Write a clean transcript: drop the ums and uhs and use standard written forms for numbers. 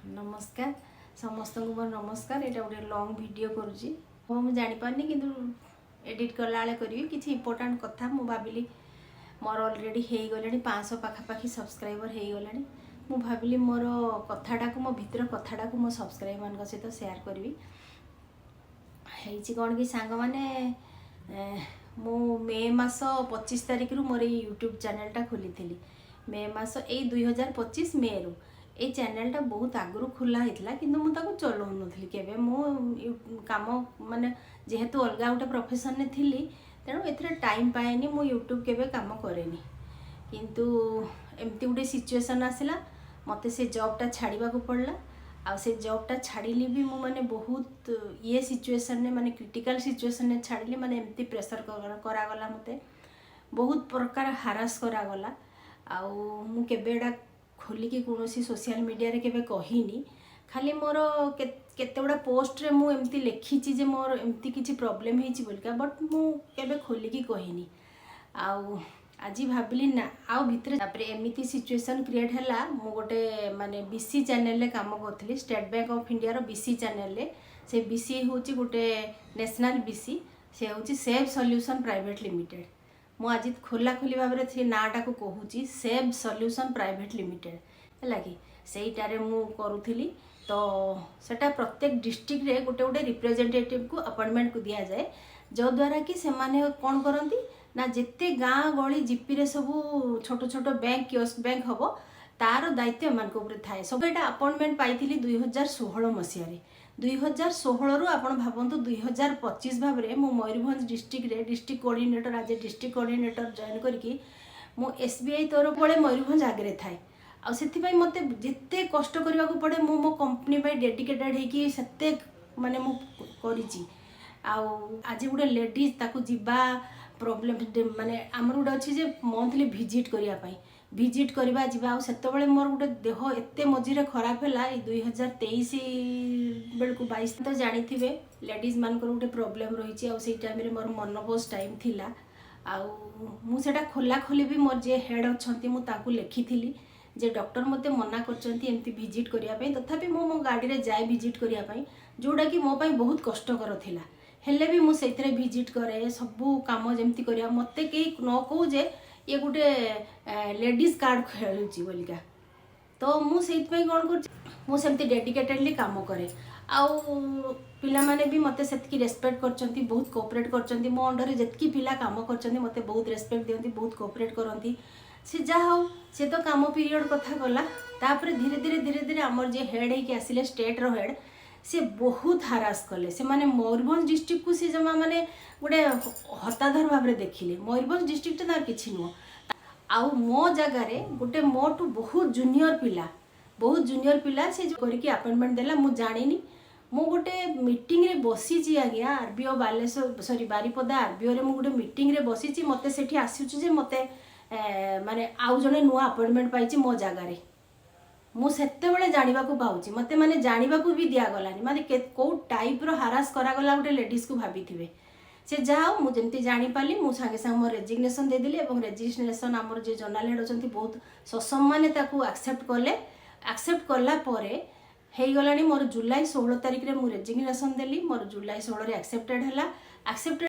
नमस्कार समस्त को मोर नमस्कार। यहाँ गोटे लंग वीडियो करुँची हाँ मुझे जापारे कि एडिट कला करी किसी इंपोर्टाट कथा मु भाविली मोर अलरेडी हो गले 500 पाखापाखि सब्सक्राइबर हो गले। मु भाविली मोर कथाटा को मो भीतर कथाटा को मो सब्सक्राइबर मान सहित सेयार करी कौन कि सांग मैंने मु मे मास 25 तारिख रु मोर यूट्यूब चैनलटा खोली थी। मे मास यही 2025 मे रु ये चैनलटा बहुत आगु खोला होता कि मुझे चलाऊ नी के कम माने जेहेतु अलग गोटे प्रोफेशन थी तेणु ए टाइम पाएनी मु यूट्यूब के कम कैनि किंतु एमती गोटे सिचुएसन आसला मत से जॉबटा छाड़ा पड़ला आ से जॉबटा छाड़ी भी मु माने बहुत ये सिचुएसन ने माने क्रिटिकल सिचुएसन ने छाड़ी माने एमती प्रेशर करागला मते बहुत प्रकार हारास करागला आउ मु केबेडा खोलिकी कौन सोशल मीडिया रे केबे कहिनी खाली मोर केते गुड़ा पोस्ट रे मु एमती लिखी जे मोर एमती किछि प्रॉब्लम हेछि बोलका बट मु केबे खोलिकी कहिनी आउ आज भाविली ना आउ भितर तापर एमती सिचुएशन क्रिएट हैला मु गोटे माने बीसी चैनल रे काम करथली स्टेट बैंक ऑफ इंडिया रो बीसी चैनल रे से बीसी होछि गोटे नेशनल बीसी से होछि सेव सॉल्यूशन प्राइवेट लिमिटेड मु आज खोला खोली भाव में से नाटा को कहूँ सेव सॉल्यूशन प्राइवेट लिमिटेड है कि सहीटारे मु करूली तो सेटा प्रत्येक डिस्ट्रिक्ट रे गोटे गोटे रिप्रेजेंटेटिव को अपॉइंटमेंट को दिया जाए जो द्वारा कि से माने कौन करती ना जिते गाँ गली जीपी रे सब छोट छोट बैंक कियोस्क बैंक हम तार दायित्व मान थाए सब यहाँ अपॉइंटमेंट पाई 2016 मसीह 2016 रु आपण भावतु 2025 भाव में मु मयूरभंज डिस्ट्रिक्ट रे डिस्ट्रिक्ट कोऑर्डिनेटर आज डिस्ट्रिक्ट कोऑर्डिनेटर जॉइन करके मु एसबीआई तरफ बड़े मयूरभंज आगे थाए आ से मत जिते कष्ट करने को पड़े मो कंपनी डेडिकेटेड होगी सेते माने मु करिची आज गोटे लेडीज ताकू जीवा प्रॉब्लम माने आमर गोटे अच्छी जे मंथली विजिट करने विजिट करवा जावा से मोर गोटे देह एत मझे खराब है 2023 बेलू 22 तो जानी थे लेडीज मान गोटे प्रोब्लेम रही टाइम रे मोर मनोबस टाइम थिला मुझे खोला खोली भी मोर जे हेड अच्छा लिखी जे डॉक्टर मते मना करमती विजिट करने तथापि मो गाड़ी रे जाए विजिट करने जोड़ा कि मो बहुत कष्टकर थिला हेले भी मुझे विजिट करे सबू काम जमती करा मत कहीं न कहू जे ये गोटे लेडीज कार्ड खेलुची बोलिका तो मुझे कौन कर डेडिकेटेडली काम करे आउ पिला माने भी मते सेतकी रेस्पेक्ट करचंती बहुत कोऑपरेट करचंती मो अंडर जेतकी पिला काम करचंती मते बहुत रेस्पेक्ट दियंती बहुत कोऑपरेट करंती से जा हो से तो काम पीरियड कथा गला तापर धीरे धीरे आमर जे हेड है कि आसिले स्टेट रो हेड से बहुत हारास कले से माने मयूरभंज डिस्ट्रिक्ट को से जमा माने गोटे हताधर भाव में देखिले मयूरभंज डिस्ट्रिक्ट तार किछि नुह आउ मो जगार गोटे मोटू बहुत जूनियर पिला से जो करके अपॉइंटमेंट देला मु जानिनी मु गोटे मीटिंग रे बसीची आज्ञा आरबीओ बालेश्वर सॉरी बारिपदा आरबीओ रे मु गोटे मीटिंग रे बसीची मते सेठी आसीछु जे मते माने आउ जने नुआ अपॉइंटमेंट पाइची मो जगार मु सेते बेले जानिबा को पाउची मते माने जानिबा को भी दिया गलानी माने को टाइप रो हारास करा गला गोटे लेडीज को भाबिथिबे से जाओ मुझे जमती जानी पाली मु सांगे सांगे मोर रेजिग्नेशन दे देली एवं रेजिग्नेशन आमर जे जनरल हेड अछंती बहुत ससम्माने ताकू एक्सेप्ट कले एक्सेप्ट कला परे हेई गलानी मोर जुलाई 16 तारिख रे मु रेजिग्नेशन देली मोर जुलाई 16 रे एक्सेप्टेड हला एक्सेप्टेड